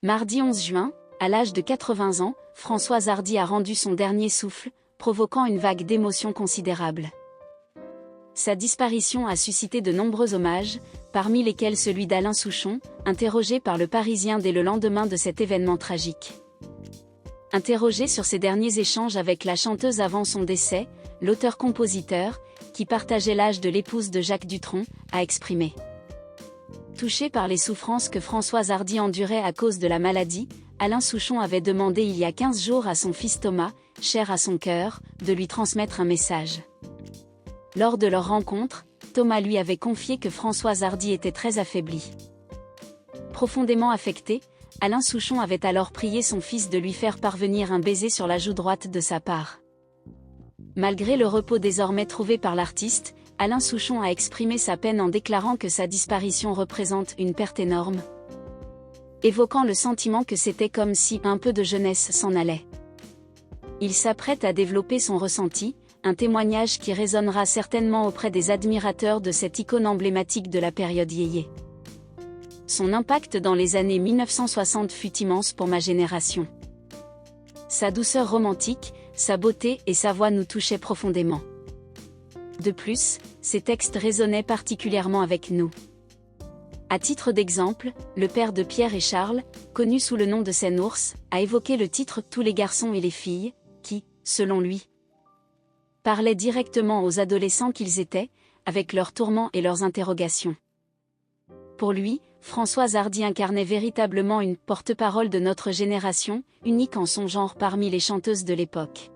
Mardi 11 juin, à l'âge de 80 ans, Françoise Hardy a rendu son dernier souffle, provoquant une vague d'émotions considérable. Sa disparition a suscité de nombreux hommages, parmi lesquels celui d'Alain Souchon, interrogé par Le Parisien dès le lendemain de cet événement tragique. Interrogé sur ses derniers échanges avec la chanteuse avant son décès, l'auteur-compositeur, qui partageait l'âge de l'épouse de Jacques Dutronc, a exprimé. Touché par les souffrances que Françoise Hardy endurait à cause de la maladie, Alain Souchon avait demandé il y a 15 jours à son fils Thomas, cher à son cœur, de lui transmettre un message. Lors de leur rencontre, Thomas lui avait confié que Françoise Hardy était très affaiblie. Profondément affecté, Alain Souchon avait alors prié son fils de lui faire parvenir un baiser sur la joue droite de sa part. Malgré le repos désormais trouvé par l'artiste, Alain Souchon a exprimé sa peine en déclarant que sa disparition représente une perte énorme, évoquant le sentiment que c'était comme si un peu de jeunesse s'en allait. Il s'apprête à développer son ressenti, un témoignage qui résonnera certainement auprès des admirateurs de cette icône emblématique de la période yéyé. Son impact dans les années 1960 fut immense pour ma génération. Sa douceur romantique, sa beauté et sa voix nous touchaient profondément. De plus, ses textes résonnaient particulièrement avec nous. À titre d'exemple, le père de Pierre et Charles, connu sous le nom de Seine-Ours, a évoqué le titre « Tous les garçons et les filles », qui, selon lui, parlait directement aux adolescents qu'ils étaient, avec leurs tourments et leurs interrogations. Pour lui, Françoise Hardy incarnait véritablement une porte-parole de notre génération, unique en son genre parmi les chanteuses de l'époque.